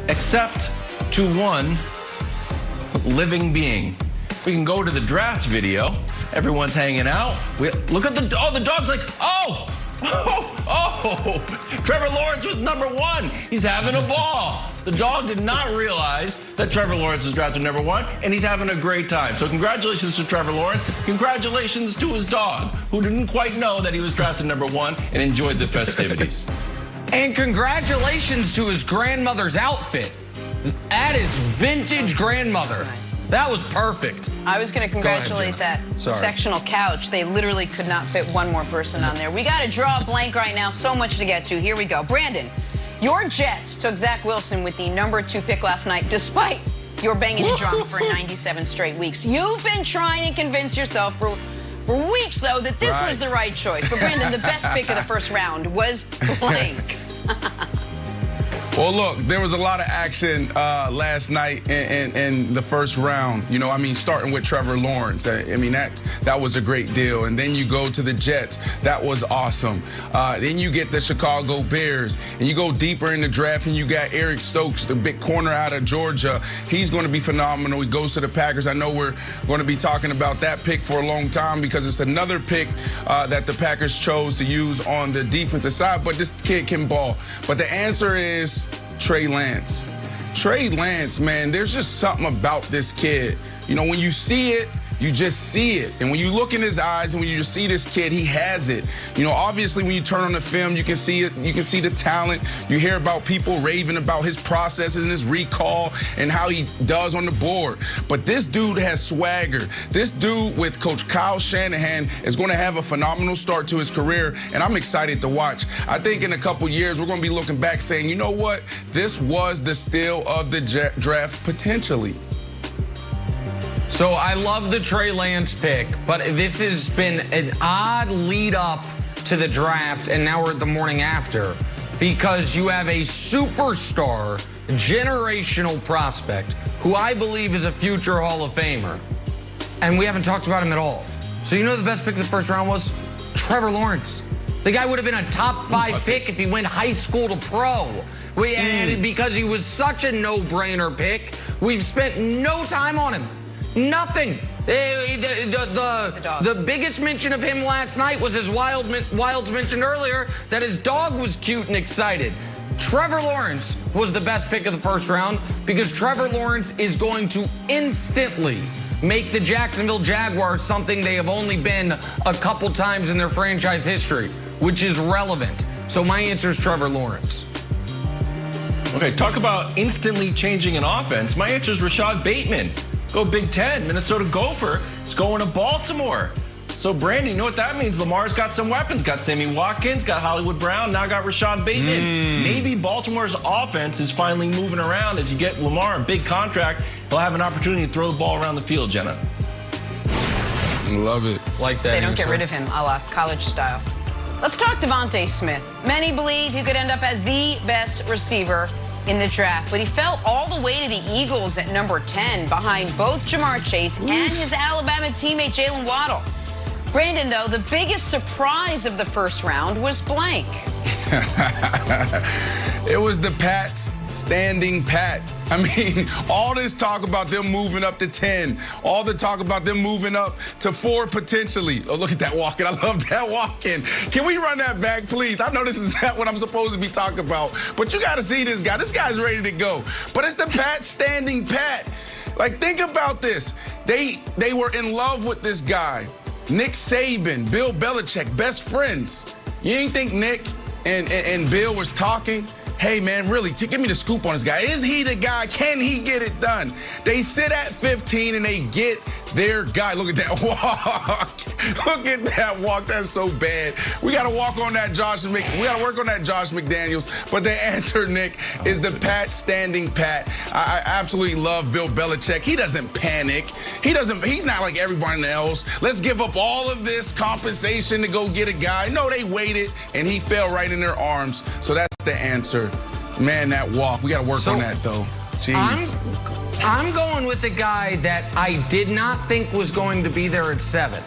except to one living being. We can go to the draft video. Everyone's hanging out. Look at the dog's like, oh, Trevor Lawrence was #1. He's having a ball. The dog did not realize that Trevor Lawrence was drafted #1, and he's having a great time. So congratulations to Trevor Lawrence. Congratulations to his dog, who didn't quite know that he was drafted #1 and enjoyed the festivities. And congratulations to his grandmother's outfit. That is vintage grandmother. That was perfect. I was going to congratulate that sectional couch. They literally could not fit one more person on there. We got to draw a blank right now. So much to get to. Here we go. Brandon, your Jets took Zach Wilson with the #2 pick last night, despite your banging the drum for 97 straight weeks. You've been trying to convince yourself for weeks, though, that this was the right choice. But, Brandon, the best pick of the first round was blank. Well, look, there was a lot of action last night in the first round. You know, I mean, starting with Trevor Lawrence. I mean, that was a great deal. And then you go to the Jets. That was awesome. Then you get the Chicago Bears. And you go deeper in the draft, and you got Eric Stokes, the big corner out of Georgia. He's going to be phenomenal. He goes to the Packers. I know we're going to be talking about that pick for a long time because it's another pick that the Packers chose to use on the defensive side. But this kid can ball. But the answer is Trey Lance. Trey Lance, man, there's just something about this kid. You know, when you see it, you just see it. And when you look in his eyes and when you see this kid, he has it. You know, obviously when you turn on the film, you can see it. You can see the talent. You hear about people raving about his processes and his recall and how he does on the board. But this dude has swagger. This dude with Coach Kyle Shanahan is going to have a phenomenal start to his career, and I'm excited to watch. I think in a couple years, we're going to be looking back saying, you know what? This was the steal of the draft potentially. So I love the Trey Lance pick, but this has been an odd lead up to the draft, and now we're at the morning after, because you have a superstar, generational prospect, who I believe is a future Hall of Famer, and we haven't talked about him at all. So you know the best pick of the first round was? Trevor Lawrence. The guy would have been a top 5 pick if he went high school to pro. And because he was such a no-brainer pick, we've spent no time on him. Nothing. The biggest mention of him last night was, as Wilds mentioned earlier, that his dog was cute and excited. Trevor Lawrence was the best pick of the first round because Trevor Lawrence is going to instantly make the Jacksonville Jaguars something they have only been a couple times in their franchise history, which is relevant. So my answer is Trevor Lawrence. Okay, talk about instantly changing an offense. My answer is Rashad Bateman. Go Big Ten. Minnesota Gopher is going to Baltimore. So, Brandy, you know what that means? Lamar's got some weapons. Got Sammy Watkins, got Hollywood Brown, now got Rashad Bateman. Maybe Baltimore's offense is finally moving around. If you get Lamar a big contract, he'll have an opportunity to throw the ball around the field, Jenna. Love it. Like that. They don't get rid of him, a la college style. Let's talk Devontae Smith. Many believe he could end up as the best receiver in the draft, but he fell all the way to the Eagles at #10 behind both Jamar Chase and his Alabama teammate Jalen Waddle. Brandon, though, the biggest surprise of the first round was blank. It was the Pats standing pat. I mean, all this talk about them moving up to 10, all the talk about them moving up to 4 potentially. Oh, look at that walk-in. I love that walk-in. Can we run that back, please? I know this is not what I'm supposed to be talking about, but you got to see this guy. This guy's ready to go. But it's the Pats standing pat. Like, think about this. They were in love with this guy. Nick Saban, Bill Belichick, best friends. You ain't think Nick and Bill was talking? Hey, man, really, give me the scoop on this guy. Is he the guy? Can he get it done? They sit at 15 and they get their guy. Look at that walk. Look at that walk. That's so bad. We got to work on that Josh McDaniels. But the answer, Nick, is the Pat standing pat. I absolutely love Bill Belichick. He doesn't panic. He's not like everybody else. Let's give up all of this compensation to go get a guy. No, they waited, and he fell right in their arms. So that's the answer. Man, that walk. We got to work on that, though. Jeez. I'm going with the guy that I did not think was going to be there at 7.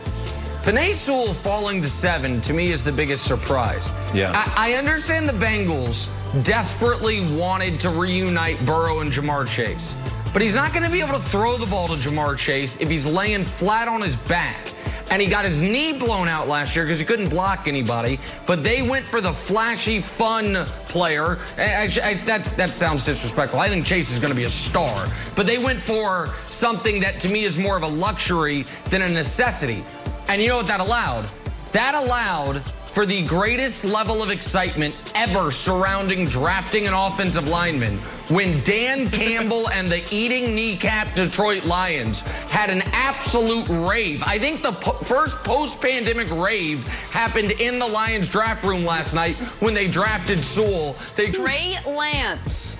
Penei Sewell falling to 7, to me, is the biggest surprise. Yeah. I understand the Bengals desperately wanted to reunite Burrow and Jamar Chase. But he's not going to be able to throw the ball to Jamar Chase if he's laying flat on his back. And he got his knee blown out last year because he couldn't block anybody. But they went for the flashy, fun player. That sounds disrespectful. I think Chase is going to be a star. But they went for something that, to me, is more of a luxury than a necessity. And you know what that allowed? That allowed for the greatest level of excitement ever surrounding drafting an offensive lineman when Dan Campbell and the eating kneecap Detroit Lions had an absolute rave. I think the first post-pandemic rave happened in the Lions draft room last night when they drafted Sewell. Trey Lance.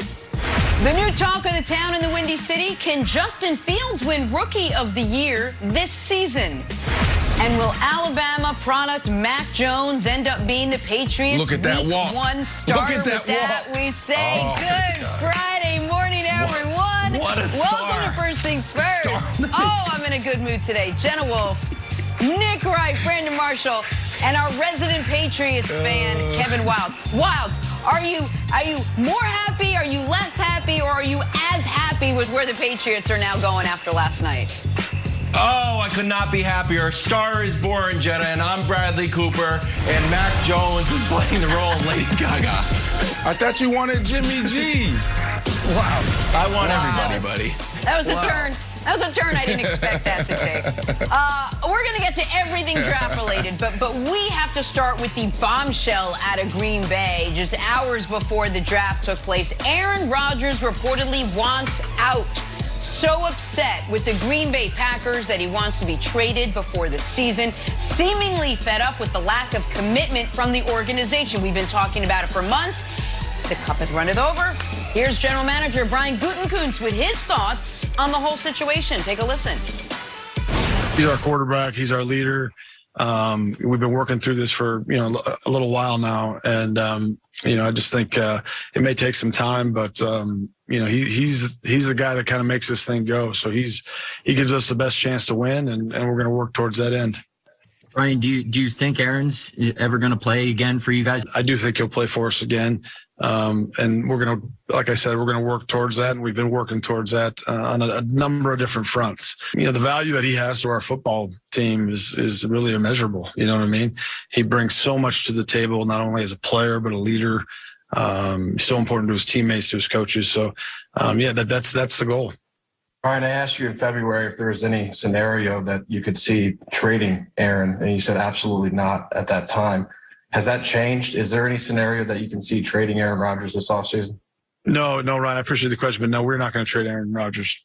The new talk of the town in the Windy City, can Justin Fields win Rookie of the Year this season? And will Alabama product Mac Jones end up being the Patriots' Week 1 starter? Look at that walk. We say good Friday morning, everyone. What a Welcome star. to First Things First. Oh, I'm in a good mood today. Jenna Wolf, Nick Wright, Brandon Marshall, and our resident Patriots fan, Kevin Wilds. Wilds, are you more happy? Are you less happy? Or are you as happy with where the Patriots are now going after last night? Oh, I could not be happier. A star is born, Jenna, and I'm Bradley Cooper, and Mac Jones is playing the role of Lady Gaga. I thought you wanted Jimmy G. Wow. I want everybody, buddy. That was a turn. That was a turn I didn't expect that to take. We're going to get to everything draft-related, but we have to start with the bombshell out of Green Bay just hours before the draft took place. Aaron Rodgers reportedly wants out. So upset with the Green Bay Packers that he wants to be traded before the season, seemingly fed up with the lack of commitment from the organization. We've been talking about it for months. The cup had runneth over. Here's General Manager Brian Gutekunst with his thoughts on the whole situation. Take a listen. He's our quarterback. He's our leader. We've been working through this for, a little while now. And, I just think it may take some time, but, he's the guy that kind of makes this thing go. So he gives us the best chance to win, and we're going to work towards that end. Brian, do you think Aaron's ever going to play again for you guys? I do think he'll play for us again. And we're going to, like I said, we're going to work towards that. And we've been working towards that on a number of different fronts. The value that he has to our football team is really immeasurable. You know what I mean? He brings so much to the table, not only as a player, but a leader. So important to his teammates, to his coaches. So, that's the goal. Brian, I asked you in February if there was any scenario that you could see trading Aaron, and you said absolutely not at that time. Has that changed? Is there any scenario that you can see trading Aaron Rodgers this offseason? No, Ryan, I appreciate the question, but no, we're not going to trade Aaron Rodgers.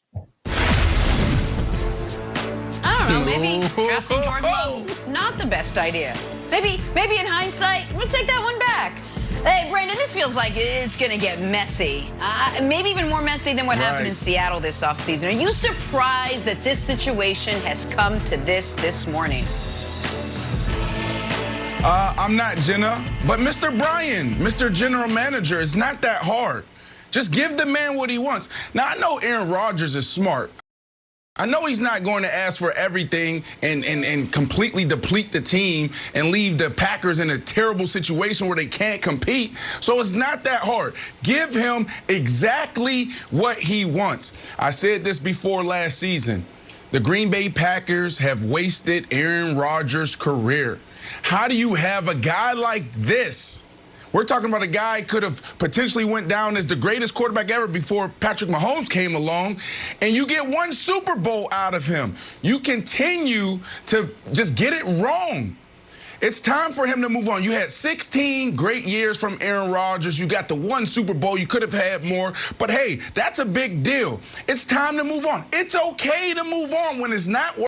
I don't know, maybe drafting Jordan Love, not the best idea. Maybe in hindsight, we'll take that one back. Hey, Brandon, this feels like it's going to get messy. Maybe even more messy than what happened in Seattle this offseason. Are you surprised that this situation has come to this morning? I'm not, Jenna, but Mr. Brian, Mr. General Manager, it's not that hard. Just give the man what he wants. Now, I know Aaron Rodgers is smart. I know he's not going to ask for everything and completely deplete the team and leave the Packers in a terrible situation where they can't compete. So it's not that hard. Give him exactly what he wants. I said this before last season. The Green Bay Packers have wasted Aaron Rodgers' career. How do you have a guy like this? We're talking about a guy could have potentially went down as the greatest quarterback ever before Patrick Mahomes came along, and you get one Super Bowl out of him. You continue to just get it wrong. It's time for him to move on. You had 16 great years from Aaron Rodgers. You got the one Super Bowl. You could have had more. But, hey, that's a big deal. It's time to move on. It's okay to move on when it's not working.